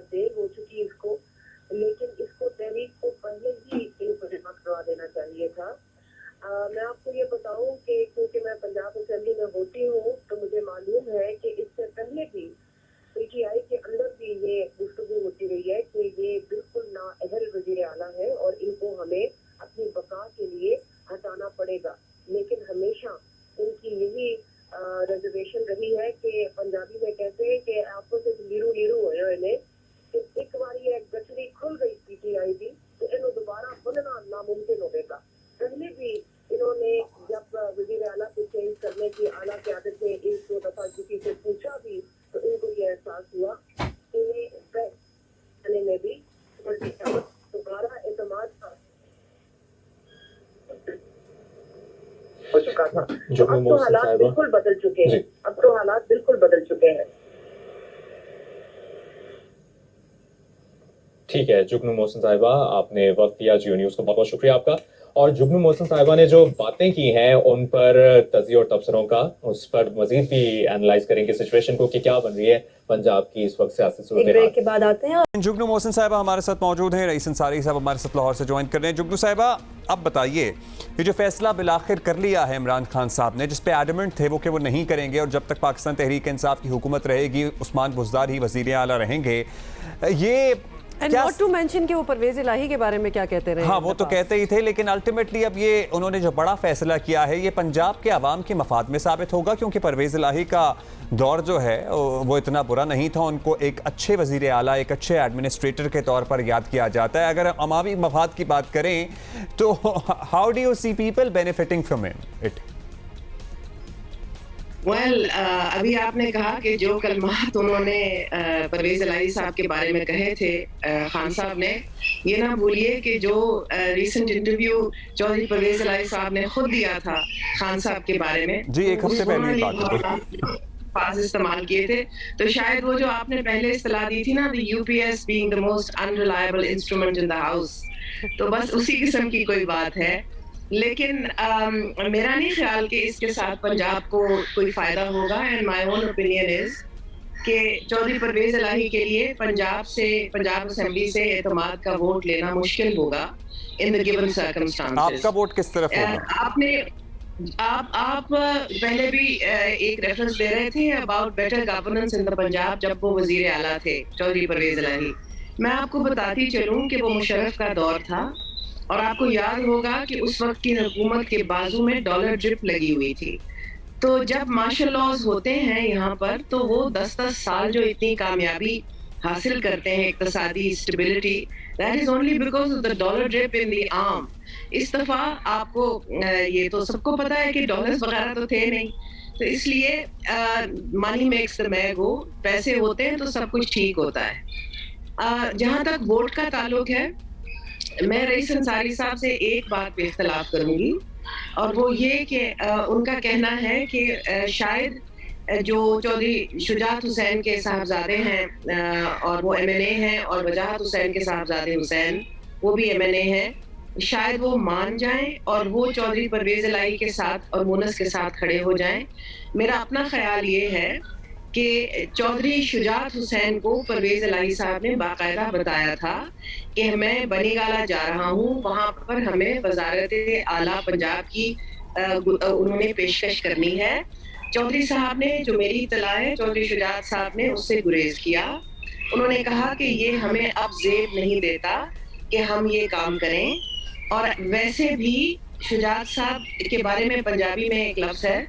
देर हो चुकी इसको, लेकिन इसको तहरीक को पहले ही इनको जमा करवा देना चाहिए था। मैं आपको ये बताऊं कि क्योंकि मैं पंजाब असेंबली में होती हूँ तो मुझे मालूम है कि इससे पहले भी पीटीआई के अंदर भी ये गुफ्तगू होती रही है कि ये बिल्कुल नाअहल वज़ीर आला है और इनको हमें अपनी बका के लिए हटाना पड़ेगा। लेकिन हमेशा उनकी यही रिजर्वेशन रही है कि पंजाबी में कहते हैं कि आपको सिर्फ लीरू लीरू हो इन्हें कि एक बार ये गठरी खुल गई पीटीआई की तो इन्हें दोबारा बनना नामुमकिन होगा। पहले भी इन्होंने जब वज़ीर आला को चेंज करने की आला क़यादत ने एक दो दफा किसी से पूछा भी तो इनको ये एहसास हुआ कि पहले में भी दोबारा एतमाद हो चुका था। तो अब तो हालात बिल्कुल बदल चुके हैं। अब तो हालात बिल्कुल बदल चुके हैं। ठीक है जुगनू मोहसिन साहिबा, आपने वक्त दिया जियो न्यूज़ को, बहुत बहुत शुक्रिया आपका। और जुगनू मोहसिन साहिबा ने जो बातें की हैं उन पर तजिए और तबसरों का, उस पर मजीद भी एनालाइज करेंगे सिचुएशन को कि क्या बन रही है पंजाब की इस वक्त सियासी सूरत। ब्रेक के बाद आते हैं। जुगनू मोहसिन साहिबा हमारे साथ मौजूद हैं, रईस अंसारी साहब हमारे साथ लाहौर से ज्वाइन कर रहे हैं। जुगनू साहिबा, अब बताइए, ये जो फैसला बिलाखिर कर लिया है इमरान खान साहब ने, जिस पे एडमेंट थे वो कि वो नहीं करेंगे और जब तक पाकिस्तान तहरीक इंसाफ की हुकूमत रहेगी उस्मान बुज़दार ही वज़ीर आला रहेंगे, ये नॉट टू मेंशन कि वो परवेज इलाही के बारे में क्या कहते रहे। हाँ, वो तो कहते ही थे, लेकिन अल्टीमेटली अब ये उन्होंने जो बड़ा फैसला किया है ये पंजाब के अवाम के मफाद में साबित होगा, क्योंकि परवेज इलाही का दौर जो है वो इतना बुरा नहीं था। उनको एक अच्छे वज़ीर आला, एक अच्छे एडमिनिस्ट्रेटर के तौर पर याद किया जाता है। अगर अवामी मफाद की बात करें तो how do you see people benefiting from it? अभी आपने कहा कि जो कलमात उन्होंने परवेज इलाही साहब के बारे में कहे थे खान साहब ने, ये ना भूलिए कि जो रीसेंट इंटरव्यू चौधरी परवेज इलाही साहब ने खुद दिया था खान साहब के बारे में, जी एक हफ्ते पहले की बात है, पास इस्तेमाल किए थे। तो शायद वो जो आपने पहले इस्तेलाह दी थी ना, the UPS being the most unreliable instrument in the house, तो बस उसी किस्म की कोई बात है। लेकिन मेरा नहीं ख्याल कि इसके साथ पंजाब को कोई फायदा होगा। And my own opinion is कि चौधरी परवेज इलाही के लिए पंजाब असेंबली से एतमाद का वोट लेना मुश्किल होगा इन द गिवन सर्कमस्टांसेस। आपका वोट किस तरफ होगा? आप पहले भी एक रेफरेंस दे रहे थे about better governance in the Punjab, जब वो वजीर आला थे चौधरी परवेज इलाही। मैं आपको बताती चलूं कि वो मुशर्रफ का दौर था और आपको याद होगा कि उस वक्त की हुकूमत के बाजू में डॉलर ड्रिप लगी हुई थी। तो जब मार्शल लॉज होते हैं यहाँ पर तो वो 10-10 साल जो इतनी कामयाबी हासिल करते हैं, इक्तसादी stability, that is only because of the dollar drip in the arm. इस दफा आपको ये तो सबको पता है कि डॉलर्स वगैरह तो थे नहीं, तो इसलिए मनी मेक्स द मैन गो, पैसे होते हैं तो सब कुछ ठीक होता है। जहाँ तक वोट का ताल्लुक है, मैं रईस अंसारी साहब से एक बात पे इख्तलाफ करूंगी और वो ये कि उनका कहना है कि शायद जो चौधरी शुजात हुसैन के साहबजादे हैं और वो एमएनए हैं, और वजाहत हुसैन के साहबजादे हुसैन वो भी एमएनए हैं, शायद वो मान जाएं और वो चौधरी परवेज इलाही के साथ और मुनस के साथ खड़े हो जाएं। मेरा अपना ख्याल ये है कि चौधरी शुजात हुसैन को परवेज इलाही साहब ने बाकायदा बताया था कि मैं बनीगाला जा रहा हूँ, वहाँ पर हमें वजारत आला पंजाब की उन्होंने पेशकश करनी है। चौधरी साहब ने, जो मेरी इतला है, चौधरी शुजात साहब ने उससे गुरेज किया। उन्होंने कहा कि ये हमें अब जेब नहीं देता कि हम ये काम करें। और वैसे भी शुजात साहब के बारे में पंजाबी में एक लफ्ज़ है,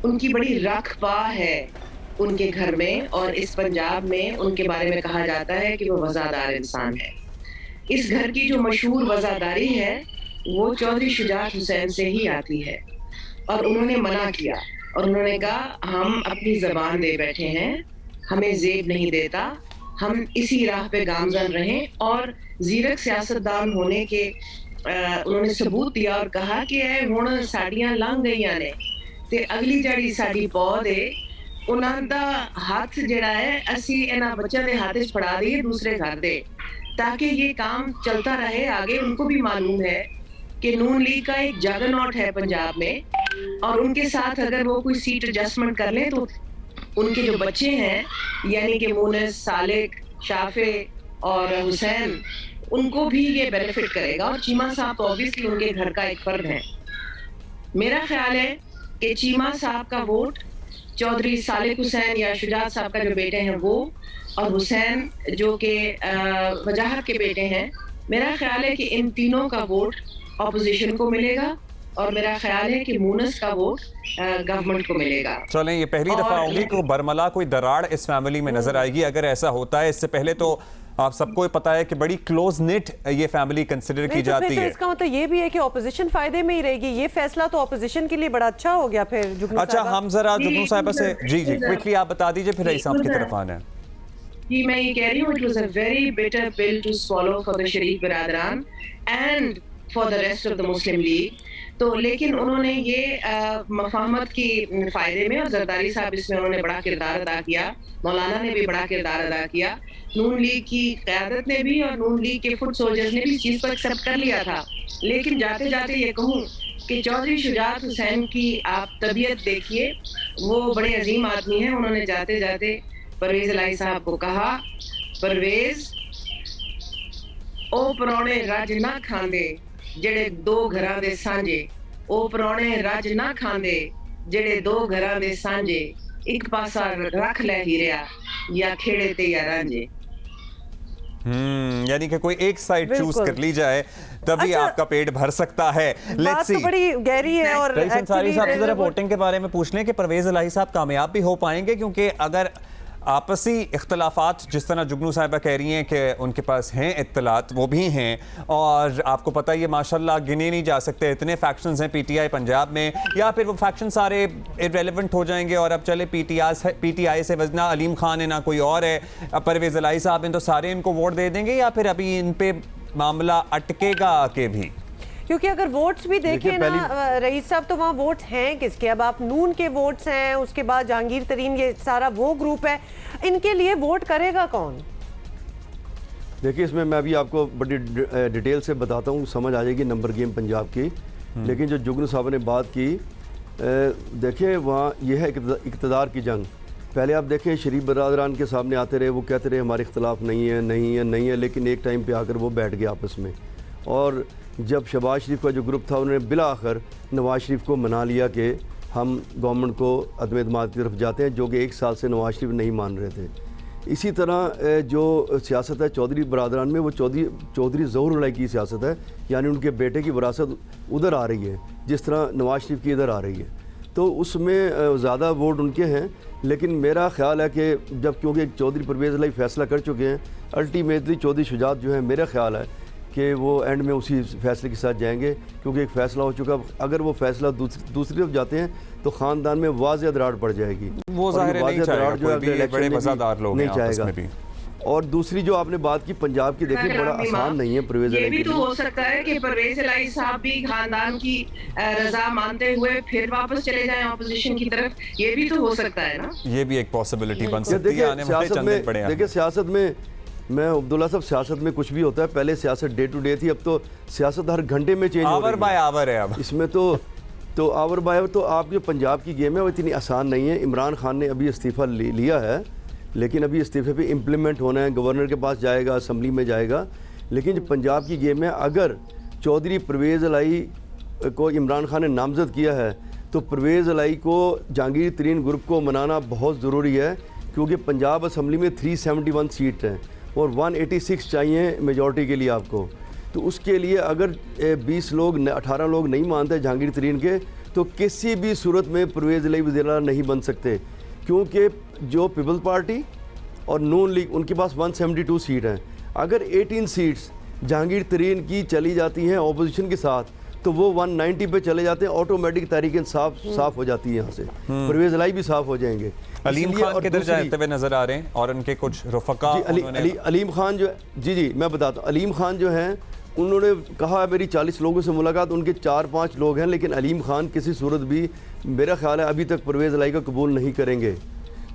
उनकी बड़ी रखबा है उनके घर में, और इस पंजाब में उनके बारे में कहा जाता है कि वो वज़ादार इंसान है। इस घर की जो मशहूर वज़ादारी है वो चौधरी शुजात हुसैन से ही आती है। और उन्होंने मना किया और उन्होंने कहा हम अपनी ज़बान दे बैठे हैं, हमें जेब नहीं देता, हम इसी राह पे गामजन रहें। और ज़ीरक सियासतदान होने के उन्होंने सबूत दिया और कहा कि हुण साड़ियां लंघ गईयां ने ते अगली जड़ी साड़ी पौध है, उन्हां दा हथ जिहड़ा है असी इन्हां बच्चों के हाथ च फड़ा दईए दूसरे घर दे, ताकि ये काम चलता रहे आगे। उनको भी मालूम है कि नून लीग का एक जगरनॉट है पंजाब में, और उनके साथ अगर वो कोई सीट एडजस्टमेंट कर ले तो उनके जो बच्चे हैं यानी कि मुनस, सालिक, शाफे और हुसैन, उनको भी ये बेनिफिट करेगा। और चीमा साहब तो ऑब्वियसली उनके घर का एक फर्द है। मेरा ख्याल है कि चीमा साहब का वोट चौधरी सालिक हुसैन या शुजात साहब का जो बेटे हैं वो, और हुसैन जो कि वजाहत के बेटे हैं, मेरा ख्याल है कि इन तीनों का वोट ऑपोजिशन को मिलेगा और मेरा ख्याल है कि मूनस का वोट गवर्नमेंट को मिलेगा। चलें, ये पहली दफा होगी कि बरमला कोई दरार इस फैमिली में नजर आएगी अगर ऐसा होता है। इससे पहले तो आप सबको पता है कि बड़ी क्लोज निट ये फैमिली कंसिडर की जाती है। इसका मतलब ये भी है कि ऑपोजिशन फायदे में ही रहेगी। ये फैसला तो ऑपोजिशन के लिए बड़ा अच्छा हो गया। फिर जुगनू अच्छा, हम जरा जुगनू साहिबा से जी क्विकली आप बता दीजिए, फिर रईस साहब की तरफ आना है। जी, मैं ये कह रही हूँ, it was a very bitter pill to swallow for the Sharif बिरादरान and for the rest of the Muslim League. तो लेकिन उन्होंने ये मफाहमत की फायदे में, और जरदारी साहब इसमें उन्होंने बड़ा किरदार अदा किया, मौलाना ने भी बड़ा किरदार अदा किया, नून लीग की क़यादत ने भी और नून लीग के फुट सोल्जर्स ने भी इस चीज़ को एक्सेप्ट कर लिया था। लेकिन जाते जाते ये कहूँ कि चौधरी शुजात हुसैन की आप तबीयत देखिए, वो बड़े अजीम आदमी हैं। उन्होंने जाते जाते परवेज इलाही साहब को कहा, परवेज ओ परौने रज ना खांदे जेड़े दो घरां दे सांझे, ओ परौने रज ना खांदे जेड़े दो घरां दे सांझे, एक पासा रख ले हीरिया या खेड़े ते या रांझे। यानी कि कोई एक साइड चूज कर ली जाए तभी अच्छा, आपका पेट भर सकता है। बात तो बड़ी गहरी है। और रईस अंसारी साहब से जरा वोटिंग के बारे में पूछ लें कि परवेज इलाही साहब कामयाब भी हो पाएंगे, क्योंकि अगर आपसी इख्तलाफात जिस तरह जुगनू साहिबा कह रही हैं कि उनके पास हैं इत्तलात, वो भी हैं, और आपको पता ही है माशाल्लाह गिने नहीं जा सकते इतने फैक्शंस हैं पीटीआई पंजाब में, या फिर वो फैक्शन सारे इररेलेवेंट हो जाएंगे और अब चले पीटीआई से वजना अलीम खान है ना कोई और है, अब परवेज इलाही साहब हैं, तो सारे इनको वोट दे देंगे, या फिर अभी इन पे मामला अटकेगा आके भी? क्योंकि अगर वोट्स भी देखें ना रईस साहब, तो वहाँ वोट्स हैं किसके? अब आप नून के वोट्स हैं, उसके बाद जहांगीर तरीन, ये सारा वो ग्रुप है, इनके लिए वोट करेगा कौन? देखिए, इसमें मैं अभी आपको बड़ी डिटेल से बताता हूँ, समझ आ जाएगी नंबर गेम पंजाब की। लेकिन जो जुगनू साहब ने बात की, देखिए वहाँ यह है इक़्तिदार की जंग। पहले आप देखें शरीफ बरादरान के सामने आते रहे, वो कहते रहे हमारे इख्तलाफ नहीं है नहीं है नहीं है, लेकिन एक टाइम पे आकर वो बैठ गए आपस में। और जब शहबाज शरीफ का जो ग्रुप था, उन्होंने बिला आखिर नवाज शरीफ को मना लिया कि हम गवर्नमेंट को अदम एतमाद की तरफ जाते हैं, जो कि एक साल से नवाज शरीफ नहीं मान रहे थे। इसी तरह जो सियासत है चौधरी बरादरान में, वो चौधरी ज़हूर उलाई की सियासत है, यानी उनके बेटे की विरासत उधर आ रही है जिस तरह नवाज शरीफ की इधर आ रही है, तो उसमें ज़्यादा वोट उनके हैं। लेकिन मेरा ख्याल है कि जब क्योंकि चौधरी परवेज़ इलाही फैसला कर चुके हैं, अल्टीमेटली चौधरी शुजात जो है, मेरा ख्याल है कि वो एंड में उसी फैसले के साथ जाएंगे, क्योंकि एक फ़ैसला हो चुका। अगर वो फैसला दूसरी तरफ जाते हैं तो ख़ानदान में वाज़ेह दरार पड़ जाएगी, वो ज़ाहिर नहीं चाहेगा, जो है बड़े मज़ादार लोग नहीं चाहेगा। और दूसरी जो आपने बात की पंजाब की, देखिए बड़ा आसान नहीं है परवेज इलाही। ये भी तो हो सकता है कि परवेज इलाही साहब भी खानदान की रजा मानते हुए फिर वापस चले जाएं ऑपोजिशन की तरफ, ये भी तो हो सकता है ना। ये भी एक पॉसिबिलिटी बन सकती है आने वाले चंद दिन पड़े। देखिए सियासत में, मैं अब्दुल्ला साहब, सियासत में कुछ भी होता है, पहले सियासत डे टू डे थी, अब तो सियासत हर घंटे में चेंज हो रही है, आवर बाय आवर है अब इसमें तो आवर बाय आवर। तो आप जो पंजाब की गेम है वो इतनी आसान नहीं है। इमरान खान ने अभी इस्तीफ़ा लिया है, लेकिन अभी इस्तीफ़े पे इम्प्लीमेंट होना है, गवर्नर के पास जाएगा, असम्बली में जाएगा। लेकिन जो पंजाब की गेम है, अगर चौधरी परवेज़ इलाही को इमरान खान ने नामज़द किया है, तो परवेज़ इलाही को जहांगीर तरीन ग्रुप को मनाना बहुत ज़रूरी है, क्योंकि पंजाब असम्बली में 371 सीट हैं और 186 चाहिए मेजॉरिटी के लिए आपको। तो उसके लिए अगर 20 लोग 18 लोग नहीं मानते जहांगीर तरीन के, तो किसी भी सूरत में परवेज़ इलाही वज़ीर-ए-आला नहीं बन सकते, क्योंकि जो पीपल्स पार्टी और नून लीग उनके पास 172 सीट हैं। अगर 18 सीट्स जहांगीर तरीन की चली जाती हैं ऑपोजिशन के साथ, तो वो 190 पे चले जाते हैं, ऑटोमेटिक तारीखें साफ हो जाती है, यहाँ से परवेज़ इलाही भी साफ हो जाएंगे। अलीम खान किधर जाते हुए नजर आ रहे हैं और उनके कुछ रफ़का? अलीम खान जो जी मैं बताता हूँ, अलीम खान जो हैं, उन्होंने कहा मेरी 40 लोगों से मुलाकात, उनके 4-5 लोग हैं, लेकिन अलीम खान किसी सूरत भी मेरा ख्याल है अभी तक परवेज़ इलाही का कबूल नहीं करेंगे।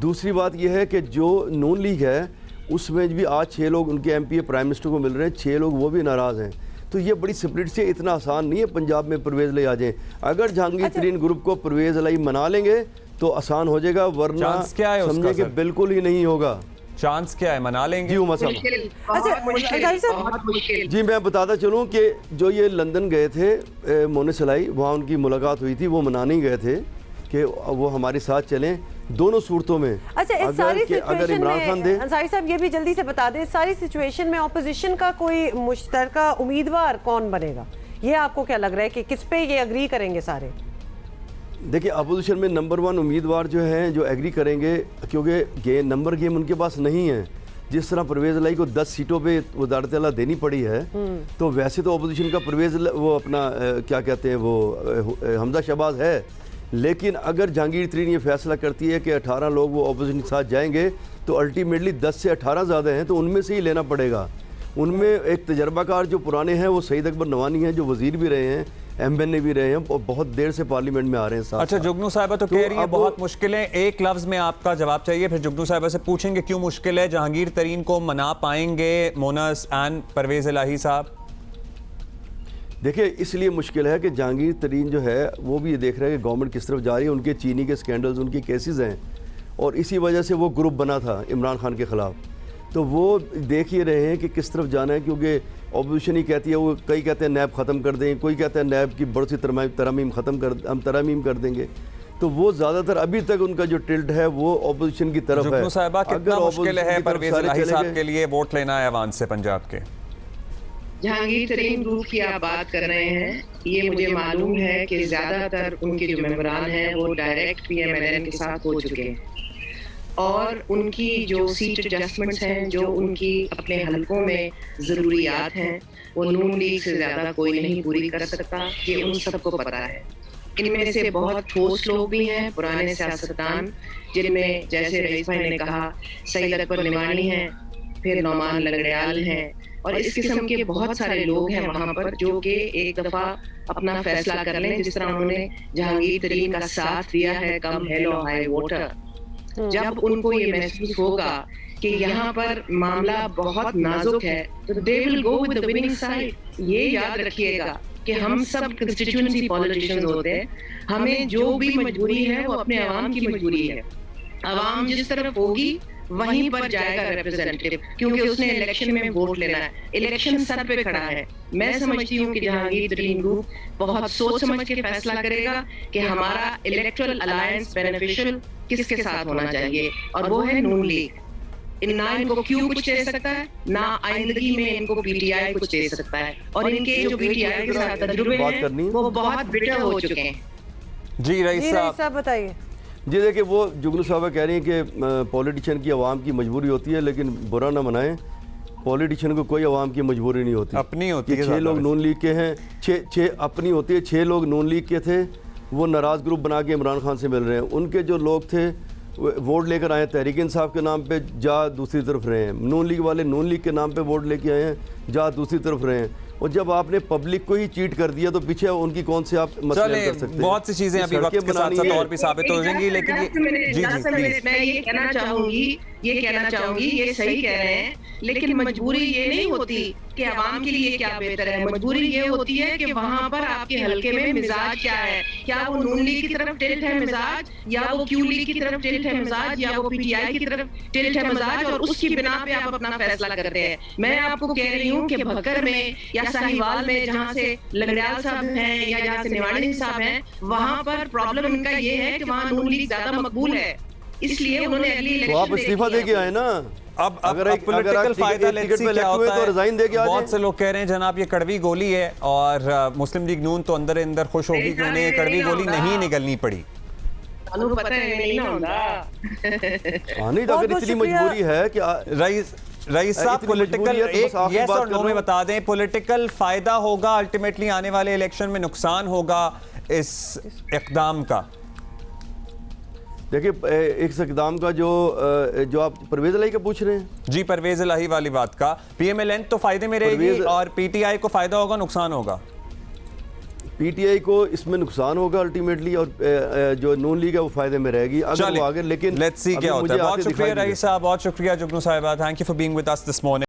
दूसरी बात यह है कि जो नून लीग है उसमें भी आज 6 लोग उनके MP प्राइम मिनिस्टर को मिल रहे हैं, 6 लोग वो भी नाराज़ हैं। तो ये बड़ी स्प्लिट से इतना आसान नहीं है पंजाब में परवेज़ इलाही आ जाए। अगर जहांगीर तरीन ग्रुप को परवेज़ इलाही मना लेंगे तो आसान हो जाएगा, वरना समझे कि बिल्कुल ही नहीं होगा। चांस क्या है, मना लेंगे? जी उमर साहब, मुश्किल, अच्छा, बहुत मुश्किल, जाहिर साहब- बहुत मुश्किल। जी मैं बताता चलूँ कि जो ये लंदन गए थे मोने सलाई, वहाँ उनकी मुलाकात हुई थी, वो मनाने गए थे कि वो हमारे साथ चलें दोनों सूरतों में। अच्छा, इस सारी अगर सिचुएशन इमरान खान दे, में अंसारी साहब ये भी जल्दी से बता दें, इस सारी सिचुएशन में ऑपोजिशन का कोई मुश्तरका उम्मीदवार कौन बनेगा? ये आपको क्या लग रहा है कि किस पे ये अग्री करेंगे सारे? देखिए अपोजिशन में नंबर 1 उम्मीदवार जो हैं जो एग्री करेंगे, क्योंकि नंबर गेम उनके पास नहीं है। जिस तरह परवेज़ इलाही को 10 सीटों पे वज़ारत आला देनी पड़ी है, तो वैसे तो अपोजिशन का वो अपना क्या कहते हैं वो हमजा शहबाज है, लेकिन अगर जहांगीर तरीन ये फैसला करती है कि 18 लोग वो अपोजिशन के साथ जाएंगे, तो अल्टीमेटली 10 से 18 ज़्यादा हैं, तो उनमें से ही लेना पड़ेगा। उनमें एक तजर्बाकार जो पुराने हैं वो सईद अकबर नवानी हैं, जो वज़ीर भी रहे हैं, MNA भी रहे हैं और बहुत देर से पार्लियामेंट में आ रहे हैं साथ। अच्छा, जुगनू साहिबा तो कह रही है बहुत मुश्किल है, एक लफ्ज में आपका जवाब चाहिए, फिर जुगनू साहिबा से पूछेंगे क्यों मुश्किल है। जहांगीर तरीन को मना पाएंगे मोनस एंड परवेज़ इलाही साहब? देखिए इसलिए मुश्किल है कि जहांगीर तरीन जो है वो भी ये देख रहे हैं कि गवर्नमेंट किस तरफ जा रही है, उनके चीनी के स्कैंडल्स, उनके केसेस हैं, और इसी वजह से वो ग्रुप बना था इमरान खान के ख़िलाफ़। तो वो देख ही रहे हैं कि किस तरफ जाना है, क्योंकि अपोजिशन ही कहती है, वो कई कहते हैं नैब ख़त्म कर देंगे, कोई कहता है नैब की बढ़ती तरमीम ख़त्म कर, हम तरमीम कर देंगे। तो वो ज़्यादातर अभी तक उनका जो टिल्ट है वो अपोजिशन की तरफ है। जुगनू साहिबा, कितना मुश्किल है परवेज़ इलाही साहब के लिए वोट लेना है अवाम से पंजाब के? जहांगीर तरीन ग्रुप की आप बात कर रहे हैं, ये मुझे मालूम है कि ज्यादातर उनके जो मेंबरान हैं वो डायरेक्ट PMLN के साथ हो चुके हैं, और उनकी जो सीट एडजस्टमेंट्स हैं, जो उनकी अपने हलकों में ज़रूरियात हैं, वो नून लीग से ज़्यादा कोई नहीं पूरी कर सकता, ये उन सबको पता है। इनमें से बहुत ठोस लोग भी हैं, पुराने सियासतदान, जिनमें जैसे रईस भाई ने कहा सईद अकबर निवानी हैं, फिर नौमान लंगड़ियाल हैं, और इस किस्म के बहुत सारे लोग हैं वहाँ पर जो कि एक दफ़ा अपना फैसला कर लें, जिस तरह उन्होंने जहांगीर तरीन का साथ दिया है कम हेलो हाई वोटर। जब उनको ये महसूस होगा कि यहाँ पर मामला बहुत नाजुक है, तो they will go with the winning side. ये याद रखिएगा कि हम सब कंस्टिट्यूएंसी पॉलिटिशियंस होते हैं, हमें जो भी मजबूरी है वो अपने अवाम की मजबूरी है। अवाम जिस तरफ होगी वहीं पर जाएगा रिप्रेजेंटेटिव, क्योंकि उसने इलेक्शन में वोट लेना है, इलेक्शन सर पे खड़ा है। मैं समझती हूँ कि जहांगीर तरीन ग्रुप बहुत सोच समझ के फैसला करेगा कि हमारा इलेक्टोरल अलायंस बेनिफिशियल किसके साथ होना चाहिए, और वो है नून लीग। ना इनको क्यों कुछ दे सकता है, ना आइंदगी में इनको PTI कुछ दे सकता है, और इनके जो PTI के साथ तजुर्बे हैं वो बहुत बिटर हो चुके हैं। जी रईस साहब बताइए। जी देखिए, वो जुगनू साहबा कह रही हैं कि पॉलिटिशियन की आवाम की मजबूरी होती है, लेकिन बुरा ना मनाएं, पॉलिटिशियन को कोई आवाम की मजबूरी नहीं होती, अपनी होती है। 6 लोग नून लीग के हैं, 6 अपनी होती है। 6 लोग नून लीग के थे, वो नाराज़ ग्रुप बना के इमरान खान से मिल रहे हैं। उनके जो लोग थे वोट लेकर आए तहरीक इंसाफ के नाम पे, जा दूसरी तरफ रहे हैं। नून लीग वाले नून लीग के नाम पे वोट लेके आए हैं, जा दूसरी तरफ रहे हैं। और जब आपने पब्लिक को ही चीट कर दिया तो पीछे उनकी कौन से आप मसले कर सकते हैं? बहुत सी चीजें अभी वक्त के साथ साथ और भी साबित हो जाएंगी, लेकिन मैं ये कहना चाहूंगी, ये सही कह रहे हैं, लेकिन मजबूरी ये नहीं होती कि आवाम के लिए क्या बेहतर है। मजबूरी ये होती है कि वहाँ पर आपके हलके में मिजाज क्या है, क्या वो नून लीग की तरफ टिल्ट है मिजाज, या वो क्यू लीग की तरफ टिल्ट है मिजाज, या वो PTI की तरफ टिल्ट है मिजाज, और उसकी बिना पे आप अपना फैसला करते हैं। मैं आपको कह रही हूँ कि भक्कर में या साहिवाल में जहाँ से लंगड़ियाल साहब हैं या जहाँ से निवानी साहब हैं, वहाँ पर प्रॉब्लम इनका ये है कि वहाँ नून लीग ज्यादा मकबूल है, इसलिए उन्होंने अगली इलेक्शन तो आप इस्तीफा दे के आए ना। अब पॉलिटिकल फायदा लेट्स सी क्या होता है। रिजाइन दे के आ बहुत से लोग कह रहे हैं जनाब ये कड़वी गोली है, और मुस्लिम लीग नून तो अंदर अंदर खुश होगी कि उन्हें ये कड़वी गोली नहीं निगलनी पड़ी। पता है नहीं ना होता। नहीं तो अगर इतनी मजबूरी है कि रईस साहब पॉलिटिकल एक यस और नो में बता दें, पॉलिटिकल फायदा होगा अल्टीमेटली आने वाले इलेक्शन में, नुकसान होगा इस इक़दाम का? देखिए इस इक़दाम का जो आप परवेज़ इलाही का पूछ रहे हैं, जी परवेज़ इलाही वाली बात का, PMLN तो फायदे में रहेगी और PTI को फायदा होगा नुकसान होगा? PTI को इसमें नुकसान होगा अल्टीमेटली, और जो नून लीग है वो फायदे में रहेगी अगर वो आगे। लेकिन लेट्स सी क्या होता है। बहुत शुक्रिया रईस साहब, बहुत शुक्रिया जुगनू साहिबा, thank you for being with us this morning.